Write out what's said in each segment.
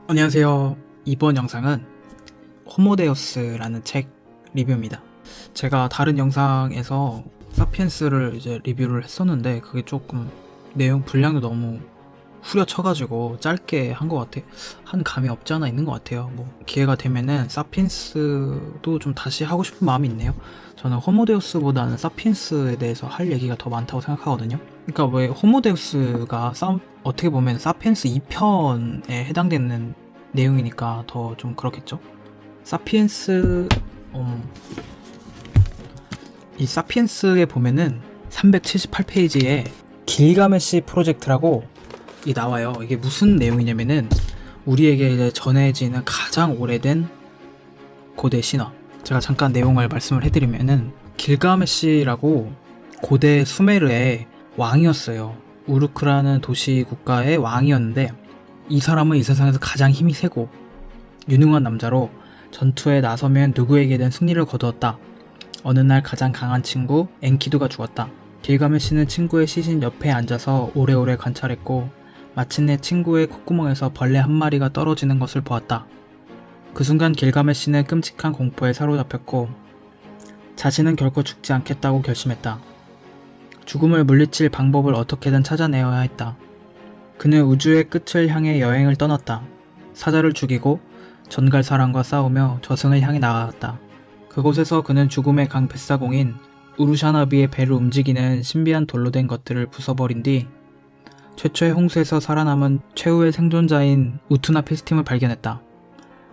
안녕하세요. 이번 영상은 호모데우스라는 책 리뷰입니다. 제가 다른 영상에서 사피엔스를 이제 리뷰를 했었는데 그게 조금 내용 분량도 너무 후려쳐가지고 짧게 한 것 같아. 한 감이 없지 않아 있는 것 같아요. 뭐 기회가 되면은 사피엔스도 좀 다시 하고 싶은 마음이 있네요. 저는 호모데우스보다는 사피엔스에 대해서 할 얘기가 더 많다고 생각하거든요. 그러니까 왜 호모데우스가 어떻게 보면 사피엔스 2편에 해당되는 내용이니까 더 좀 그렇겠죠? 사피엔스 이 사피엔스에 보면은 378페이지에 길가메시 프로젝트라고 나와요. 이게 무슨 내용이냐면은 우리에게 이제 전해지는 가장 오래된 고대 신화. 제가 잠깐 내용을 말씀을 해드리면은 길가메시라고 고대 수메르의 왕이었어요. 우르크라는 도시 국가의 왕이었는데 이 사람은 이 세상에서 가장 힘이 세고 유능한 남자로 전투에 나서면 누구에게든 승리를 거두었다. 어느 날 가장 강한 친구 엔키두가 죽었다. 길가메시는 친구의 시신 옆에 앉아서 오래오래 관찰했고 마침내 친구의 콧구멍에서 벌레 한 마리가 떨어지는 것을 보았다. 그 순간 길가메시는 끔찍한 공포에 사로잡혔고 자신은 결코 죽지 않겠다고 결심했다. 죽음을 물리칠 방법을 어떻게든 찾아내어야 했다. 그는 우주의 끝을 향해 여행을 떠났다. 사자를 죽이고 전갈사람과 싸우며 저승을 향해 나아갔다. 그곳에서 그는 죽음의 강 뱃사공인 우루샤나비의 배를 움직이는 신비한 돌로 된 것들을 부숴버린 뒤 최초의 홍수에서 살아남은 최후의 생존자인 우투나 피스팀을 발견했다.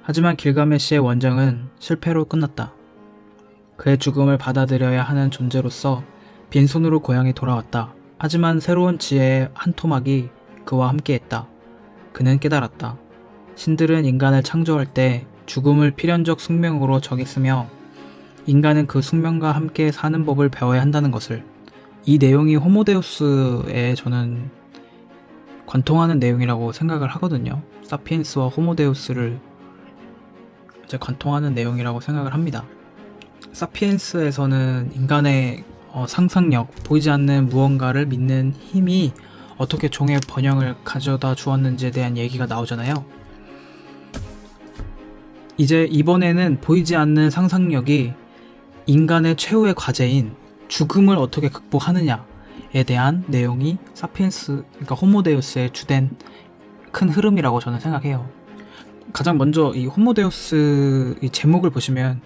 하지만 길가메시의 원정은 실패로 끝났다. 그의 죽음을 받아들여야 하는 존재로서 빈손으로 고향에 돌아왔다. 하지만 새로운 지혜의 한 토막이 그와 함께했다. 그는 깨달았다. 신들은 인간을 창조할 때 죽음을 필연적 숙명으로 정했으며 인간은 그 숙명과 함께 사는 법을 배워야 한다는 것을. 이 내용이 호모데우스에 저는 관통하는 내용이라고 생각을 하거든요. 사피엔스와 호모데우스를 이제 관통하는 내용이라고 생각을 합니다. 사피엔스에서는 인간의 상상력, 보이지 않는 무언가를 믿는 힘이 어떻게 종의 번영을 가져다 주었는지에 대한 얘기가 나오잖아요. 이제 이번에는 보이지 않는 상상력이 인간의 최후의 과제인 죽음을 어떻게 극복하느냐에 대한 내용이 사피엔스, 그러니까 호모데우스의 주된 큰 흐름이라고 저는 생각해요. 가장 먼저 이 호모데우스 이 제목을 보시면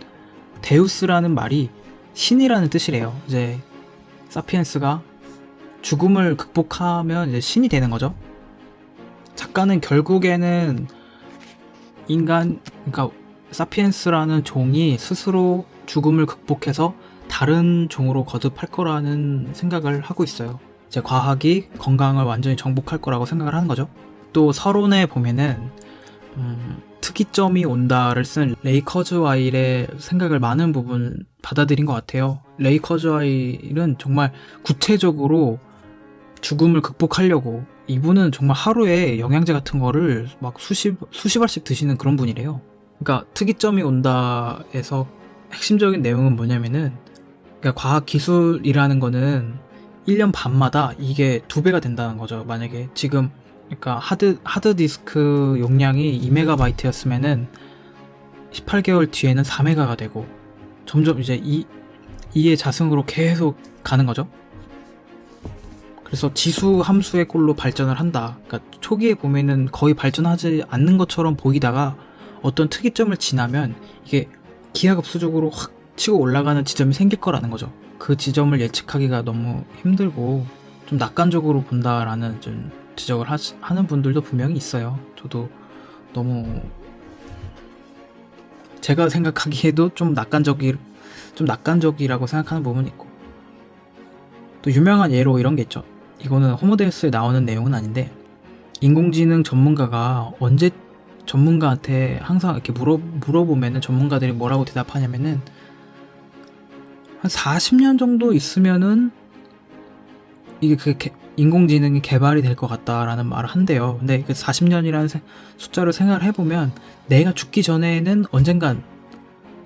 데우스라는 말이 신이라는 뜻이래요. 이제 사피엔스가 죽음을 극복하면 이제 신이 되는 거죠. 작가는 결국에는 그러니까 사피엔스라는 종이 스스로 죽음을 극복해서 다른 종으로 거듭할 거라는 생각을 하고 있어요. 이제 과학이 건강을 완전히 정복할 거라고 생각을 하는 거죠. 또 서론에 보면은 특이점이 온다를 쓴 레이 커즈와일의 생각을 많은 부분 받아들인 것 같아요. 레이 커즈와일은 정말 구체적으로 죽음을 극복하려고, 이분은 정말 하루에 영양제 같은 거를 막 수십 알씩 드시는 그런 분이래요. 그러니까 특이점이 온다에서 핵심적인 내용은 뭐냐면은, 그러니까 과학 기술이라는 거는 1년 반마다 이게 2배가 된다는 거죠. 만약에 지금 그러니까 하드디스크 용량이 2MB였으면은 18개월 뒤에는 4MB가 되고 점점 이제 2의 자승으로 계속 가는 거죠. 그래서 지수 함수의 꼴로 발전을 한다. 그러니까 초기에 보면은 거의 발전하지 않는 것처럼 보이다가 어떤 특이점을 지나면 이게 기하급수적으로 확 치고 올라가는 지점이 생길 거라는 거죠. 그 지점을 예측하기가 너무 힘들고 좀 낙관적으로 본다라는 좀 지적을 하는 분들도 분명히 있어요. 저도 너무 제가 생각하기에도 좀 낙관적이라고 생각하는 부분이 있고, 또 유명한 예로 이런 게 있죠. 이거는 호모데우스에 나오는 내용은 아닌데, 인공지능 전문가가 언제 전문가한테 항상 이렇게 물어보면은 전문가들이 뭐라고 대답하냐면은 한 40년 정도 있으면은 이게 인공지능이 개발이 될 것 같다라는 말을 한대요. 근데 그 40년이라는 숫자를 생각을 해보면 내가 죽기 전에는 언젠간,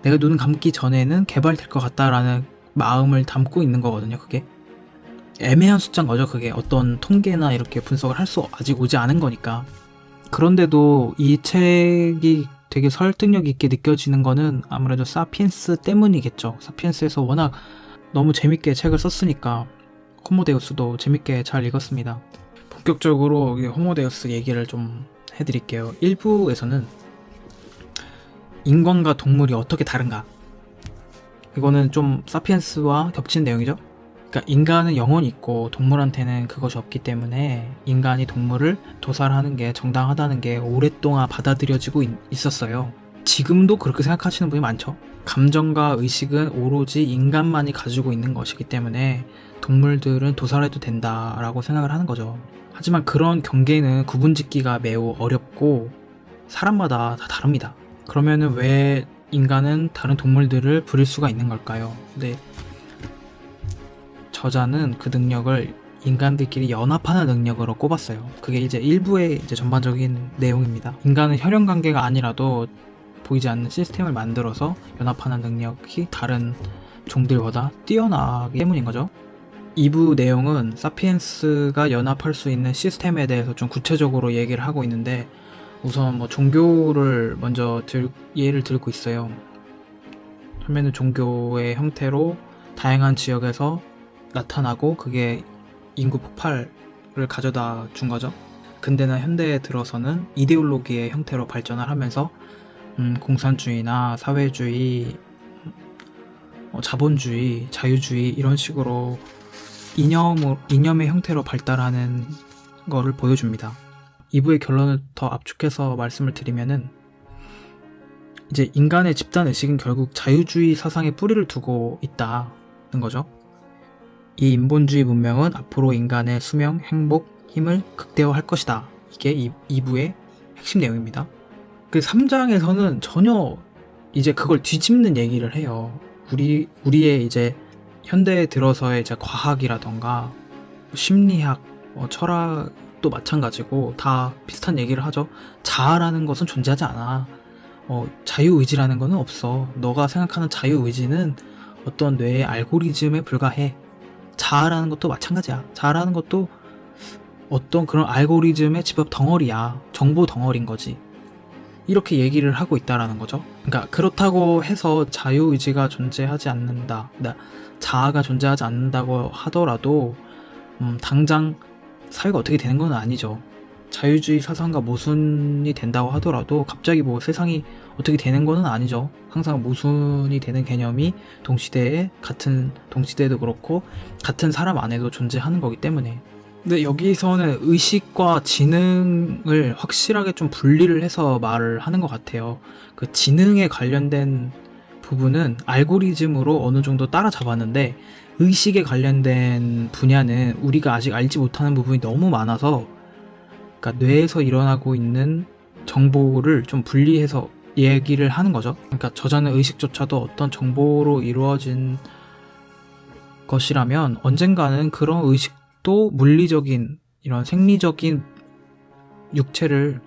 내가 눈 감기 전에는 개발될 것 같다라는 마음을 담고 있는 거거든요. 그게 애매한 숫자인 거죠. 그게 어떤 통계나 이렇게 분석을 할 수 아직 오지 않은 거니까. 그런데도 이 책이 되게 설득력 있게 느껴지는 거는 아무래도 사피엔스 때문이겠죠. 사피엔스에서 워낙 너무 재밌게 책을 썼으니까 호모데우스도 재밌게 잘 읽었습니다. 본격적으로 호모데우스 얘기를 좀 해드릴게요. 1부에서는 인간과 동물이 어떻게 다른가, 이거는 좀 사피엔스와 겹친 내용이죠. 그러니까 인간은 영혼이 있고 동물한테는 그것이 없기 때문에 인간이 동물을 도살하는 게 정당하다는 게 오랫동안 받아들여지고 있었어요. 지금도 그렇게 생각하시는 분이 많죠. 감정과 의식은 오로지 인간만이 가지고 있는 것이기 때문에 동물들은 도살해도 된다라고 생각을 하는 거죠. 하지만 그런 경계는 구분짓기가 매우 어렵고 사람마다 다 다릅니다. 그러면은 왜 인간은 다른 동물들을 부릴 수가 있는 걸까요? 근데 저자는 그 능력을 인간들끼리 연합하는 능력으로 꼽았어요. 그게 이제 일부의 이제 전반적인 내용입니다. 인간은 혈연 관계가 아니라도 보이지 않는 시스템을 만들어서 연합하는 능력이 다른 종들보다 뛰어나기 때문인 거죠. 2부 내용은 사피엔스가 연합할 수 있는 시스템에 대해서 좀 구체적으로 얘기를 하고 있는데, 우선 뭐 종교를 먼저 예를 들고 있어요. 처음에는 종교의 형태로 다양한 지역에서 나타나고 그게 인구 폭발을 가져다 준 거죠. 근대나 현대에 들어서는 이데올로기의 형태로 발전을 하면서 공산주의나 사회주의, 자본주의, 자유주의 이런 식으로 이념의 형태로 발달하는 거를 보여줍니다. 2부의 결론을 더 압축해서 말씀을 드리면은, 이제 인간의 집단의식은 결국 자유주의 사상에 뿌리를 두고 있다는 거죠. 이 인본주의 문명은 앞으로 인간의 수명, 행복, 힘을 극대화할 것이다. 이게 2부의 핵심 내용입니다. 그 3장에서는 전혀 이제 그걸 뒤집는 얘기를 해요. 우리의 이제 현대에 들어서의 이제 과학이라던가 심리학, 철학도 마찬가지고 다 비슷한 얘기를 하죠. 자아라는 것은 존재하지 않아. 자유의지라는 것은 없어. 너가 생각하는 자유의지는 어떤 뇌의 알고리즘에 불과해. 자아라는 것도 마찬가지야. 자아라는 것도 어떤 그런 알고리즘의 집합 덩어리야. 정보 덩어리인 거지. 이렇게 얘기를 하고 있다라는 거죠. 그러니까 그렇다고 해서 자유의지가 존재하지 않는다, 자아가 존재하지 않는다고 하더라도 당장 사회가 어떻게 되는 건 아니죠. 자유주의 사상과 모순이 된다고 하더라도 갑자기 뭐 세상이 어떻게 되는 거는 아니죠. 항상 모순이 되는 개념이 동시대에도 그렇고 같은 사람 안에도 존재하는 거기 때문에. 근데 여기서는 의식과 지능을 확실하게 좀 분리를 해서 말을 하는 것 같아요. 그 지능에 관련된 부분은 알고리즘으로 어느 정도 따라잡았는데, 의식에 관련된 분야는 우리가 아직 알지 못하는 부분이 너무 많아서, 그러니까 뇌에서 일어나고 있는 정보를 좀 분리해서 얘기를 하는 거죠. 그러니까 저자는 의식조차도 어떤 정보로 이루어진 것이라면 언젠가는 그런 의식도 물리적인 이런 생리적인 육체를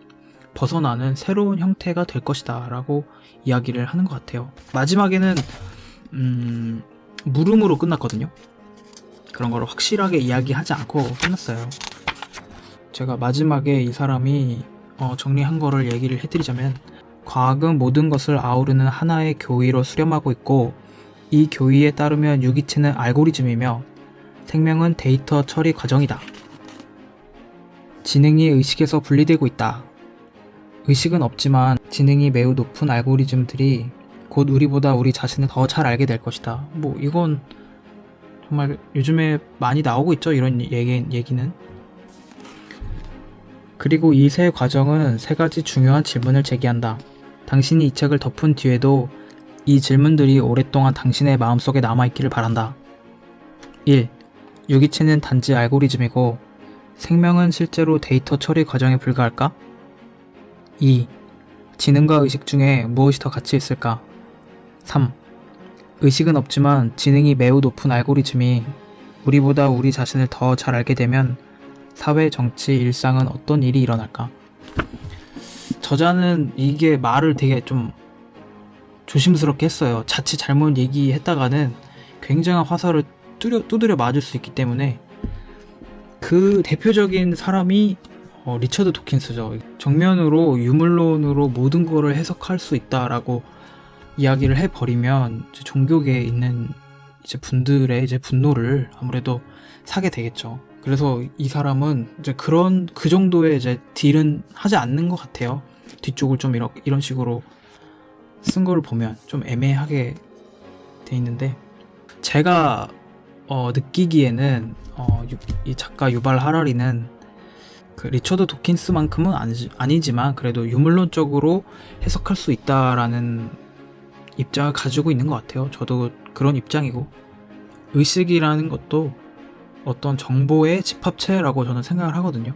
벗어나는 새로운 형태가 될 것이다 라고 이야기를 하는 것 같아요. 마지막에는 물음으로 끝났거든요. 그런 거를 확실하게 이야기하지 않고 끝났어요. 제가 마지막에 이 사람이 정리한 거를 얘기를 해드리자면, 과학은 모든 것을 아우르는 하나의 교위로 수렴하고 있고, 이 교위에 따르면 유기체는 알고리즘이며 생명은 데이터 처리 과정이다. 지능이 의식에서 분리되고 있다. 의식은 없지만 지능이 매우 높은 알고리즘들이 곧 우리보다 우리 자신을 더 잘 알게 될 것이다. 뭐 이건 정말 요즘에 많이 나오고 있죠, 이런 얘기는. 그리고 이 세 과정은 세 가지 중요한 질문을 제기한다. 당신이 이 책을 덮은 뒤에도 이 질문들이 오랫동안 당신의 마음속에 남아있기를 바란다. 1. 유기체는 단지 알고리즘이고 생명은 실제로 데이터 처리 과정에 불과할까? 2. 지능과 의식 중에 무엇이 더 가치 있을까? 3. 의식은 없지만 지능이 매우 높은 알고리즘이 우리보다 우리 자신을 더 잘 알게 되면 사회, 정치, 일상은 어떤 일이 일어날까? 저자는 이게 말을 되게 좀 조심스럽게 했어요. 자칫 잘못 얘기했다가는 굉장한 화살을 두드려 맞을 수 있기 때문에. 그 대표적인 사람이 리처드 도킨스죠. 정면으로 유물론으로 모든 거를 해석할 수 있다라고 이야기를 해버리면 이제 종교계에 있는 이제 분들의 이제 분노를 아무래도 사게 되겠죠. 그래서 이 사람은 이제 그 정도의 이제 딜은 하지 않는 것 같아요. 뒤쪽을 좀 이런 식으로 쓴 거를 보면 좀 애매하게 돼 있는데, 제가 느끼기에는 이 작가 유발 하라리는 그 리처드 도킨스만큼은 아니지만 그래도 유물론적으로 해석할 수 있다라는 입장을 가지고 있는 것 같아요. 저도 그런 입장이고, 의식이라는 것도 어떤 정보의 집합체라고 저는 생각을 하거든요.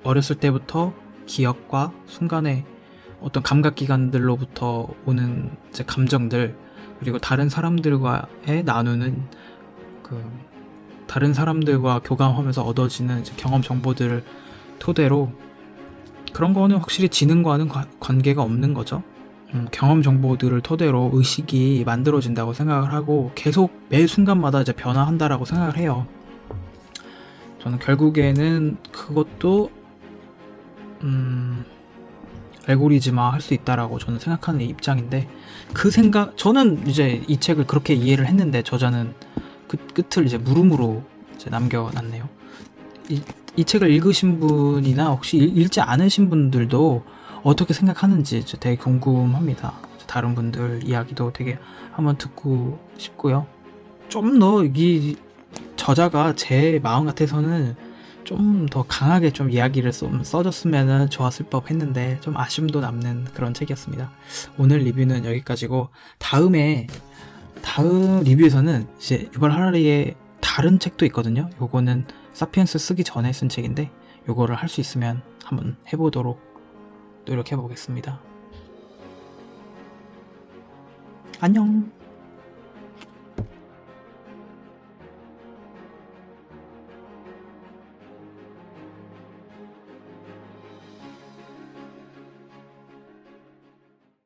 어렸을 때부터 기억과 순간의 어떤 감각기관들로부터 오는 이제 감정들, 그리고 다른 사람들과의 나누는 다른 사람들과 교감하면서 얻어지는 이제 경험 정보들을 토대로, 그런 거는 확실히 지능과는 관계가 없는 거죠. 경험 정보들을 토대로 의식이 만들어진다고 생각을 하고 계속 매 순간마다 이제 변화한다라고 생각을 해요. 저는 결국에는 그것도 알고리즘화 할 수 있다라고 저는 생각하는 입장인데, 저는 이제 이 책을 그렇게 이해를 했는데 저자는 그 끝을 이제 물음으로 이제 남겨놨네요. 이 책을 읽으신 분이나 혹시 읽지 않으신 분들도 어떻게 생각하는지 되게 궁금합니다. 다른 분들 이야기도 되게 한번 듣고 싶고요. 좀 더 이 저자가 제 마음 같아서는 좀 더 강하게 좀 이야기를 좀 써줬으면 좋았을 법 했는데 좀 아쉬움도 남는 그런 책이었습니다. 오늘 리뷰는 여기까지고, 다음 리뷰에서는 이제 유발 하라리의 다른 책도 있거든요. 요거는 사피엔스 쓰기 전에 쓴 책인데 요거를 할 수 있으면 한번 해보도록 노력해 보겠습니다. 안녕.